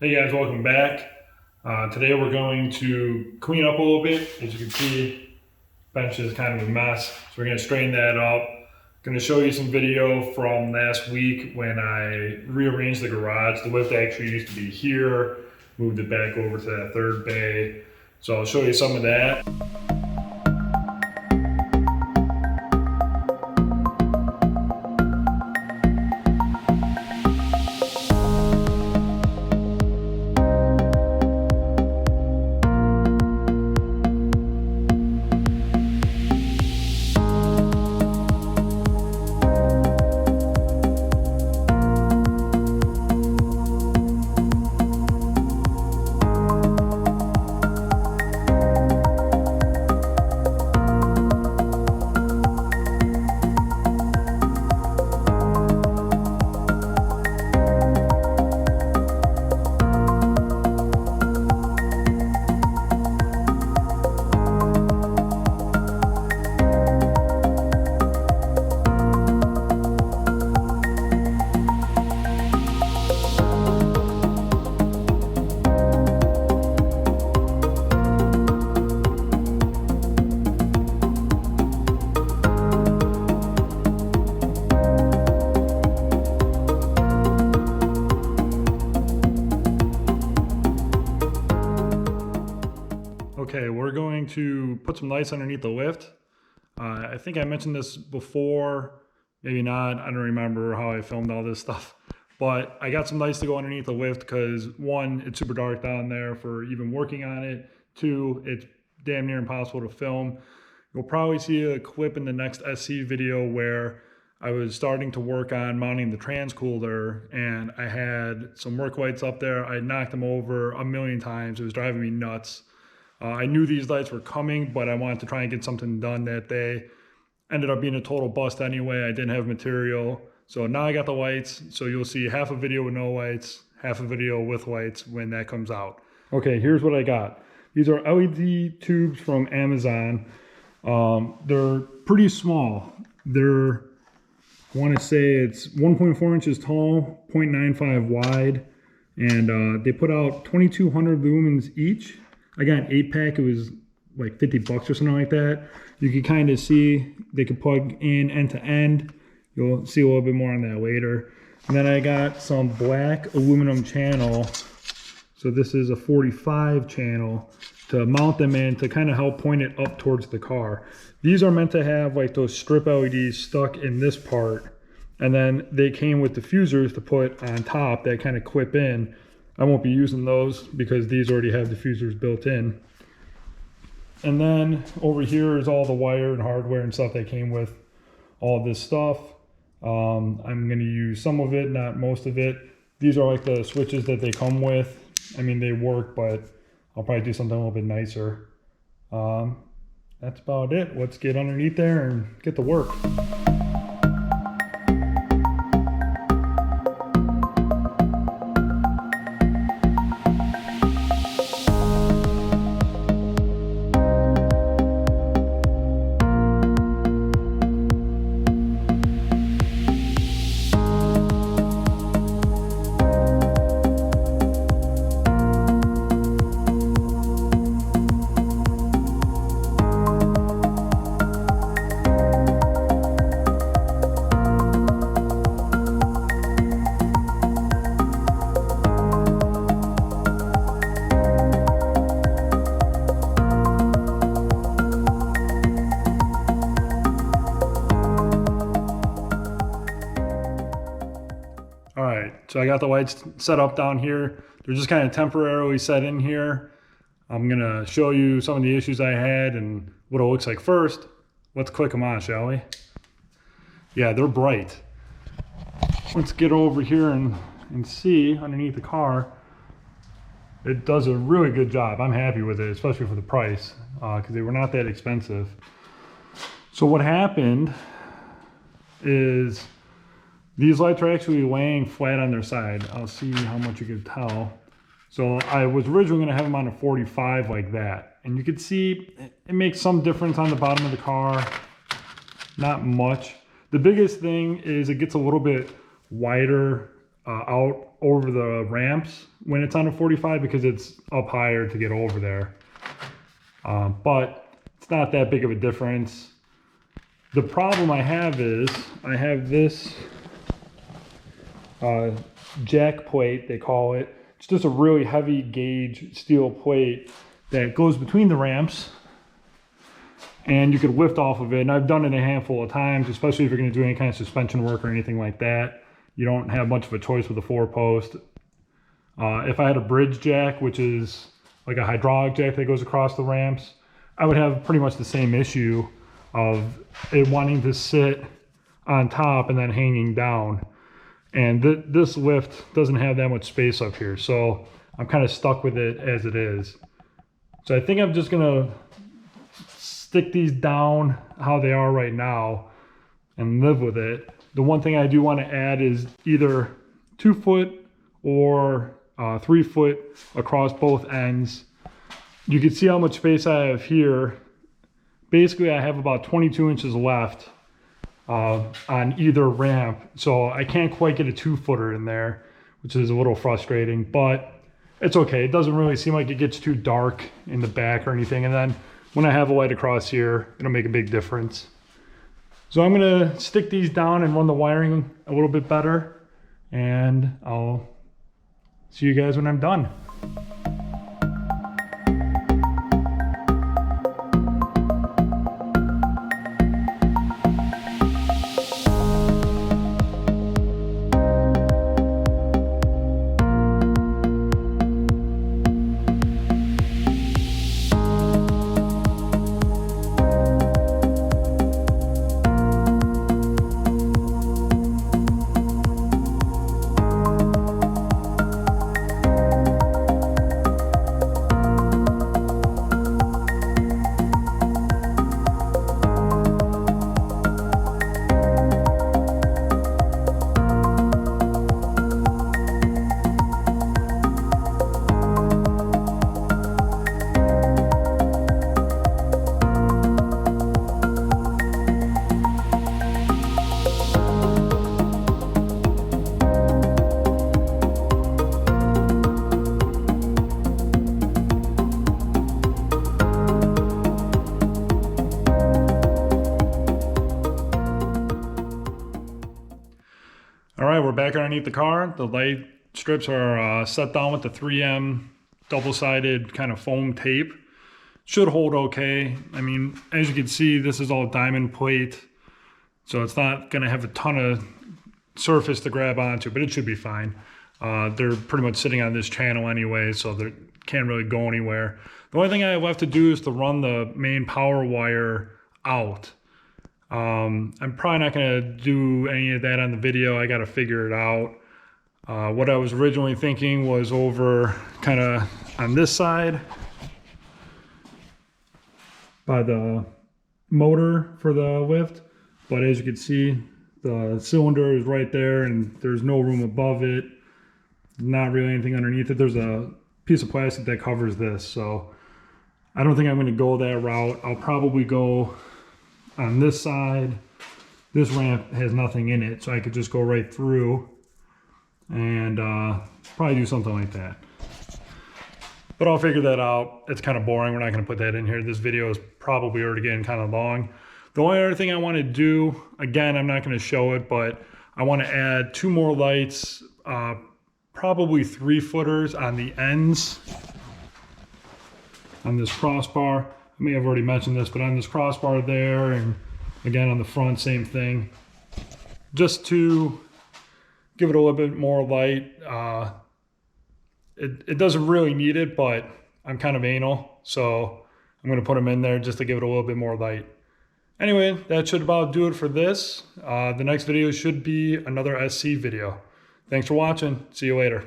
Hey guys, welcome back. Today we're going to clean up a little bit. As you can see, bench is kind of a mess, so we're going to straighten that up. Going to show you some video from last week when I rearranged the garage. The lift actually used to be here, moved it back over to that third bay. So I'll show you some of that. Okay, we're going to put some lights underneath the lift. I think I mentioned this before, maybe not. I don't remember how I filmed all this stuff. But I got some lights to go underneath the lift because one, it's super dark down there for even working on it. Two, it's damn near impossible to film. You'll probably see a clip in the next SC video where I was starting to work on mounting the transcooler and I had some work lights up there. I knocked them over a million times. It was driving me nuts. I knew these lights were coming, but I wanted to try and get something done that day. Ended up being a total bust anyway. I didn't have material. So now I got the lights. So you'll see half a video with no lights, half a video with lights when that comes out. Okay, here's what I got. These are LED tubes from Amazon. They're pretty small. I want to say it's 1.4 inches tall, 0.95 wide, and they put out 2,200 lumens each. I got an 8-pack. It was like 50 bucks or something like that. You can kind of see they can plug in end to end. You'll see a little bit more on that later. And then I got some black aluminum channel. So this is a 45 channel to mount them in to kind of help point it up towards the car. These are meant to have like those strip LEDs stuck in this part. And then they came with diffusers to put on top that kind of clip in. I won't be using those because these already have diffusers built in. And then over here is all the wire and hardware and stuff that came with all of this stuff. I'm going to use some of it, not most of it. These are like the switches that they come with. I mean, they work, but I'll probably do something a little bit nicer. That's about it. Let's get underneath there and get to work. All right, so I got the lights set up down here. They're just kind of temporarily set in here. I'm gonna show you some of the issues I had and what it looks like first. Let's click them on, shall we? Yeah, they're bright. Let's get over here and see underneath the car. It does a really good job. I'm happy with it, especially for the price, because they were not that expensive. So what happened is these lights are actually laying flat on their side. I'll see how much you can tell. So I was originally gonna have them on a 45 like that. And you can see it makes some difference on the bottom of the car. Not much. The biggest thing is it gets a little bit wider out over the ramps when it's on a 45 because it's up higher to get over there. But it's not that big of a difference. The problem I have is I have this jack plate, they call it. It's just a really heavy gauge steel plate that goes between the ramps, and you could lift off of it. And I've done it a handful of times, especially if you're going to do any kind of suspension work or anything like that. You don't have much of a choice with a 4-post. If I had a bridge jack, which is like a hydraulic jack that goes across the ramps, I would have pretty much the same issue of it wanting to sit on top and then hanging down. And this lift doesn't have that much space up here, so I'm kind of stuck with it as it is. So I think I'm just gonna stick these down how they are right now and live with it. The one thing I do want to add is either 2 foot or 3 foot across both ends. You can see how much space I have here. Basically, I have about 22 inches left on either ramp, so I can't quite get a 2-footer in there, which is a little frustrating, but it's okay. It doesn't really seem like it gets too dark in the back or anything, and then when I have a light across here, it'll make a big difference. So I'm gonna stick these down and run the wiring a little bit better, and I'll see you guys when I'm done. All right, we're back underneath the car. The light strips are set down with the 3M double-sided kind of foam tape. Should hold okay. I mean, as you can see, this is all diamond plate, so it's not gonna have a ton of surface to grab onto, but it should be fine. They're pretty much sitting on this channel anyway, so they can't really go anywhere. The only thing I have left to do is to run the main power wire out. I'm probably not going to do any of that on the video. I got to figure it out. What I was originally thinking was over kind of on this side by the motor for the lift, but as you can see, the cylinder is right there and there's no room above it. Not really anything underneath it. There's a piece of plastic that covers this, so I don't think I'm going to go that route. I'll probably go on this side. This ramp has nothing in it, so I could just go right through and probably do something like that. But I'll figure that out. It's kind of boring. We're not going to put that in here. This video is probably already getting kind of long. The only other thing I want to do, again, I'm not going to show it, but I want to add 2 more lights, probably 3-footers on the ends on this crossbar. I may have already mentioned this, but on this crossbar there, and again on the front, same thing. Just to give it a little bit more light. It doesn't really need it, but I'm kind of anal, so I'm going to put them in there just to give it a little bit more light. Anyway, that should about do it for this. The next video should be another SC video. Thanks for watching. See you later.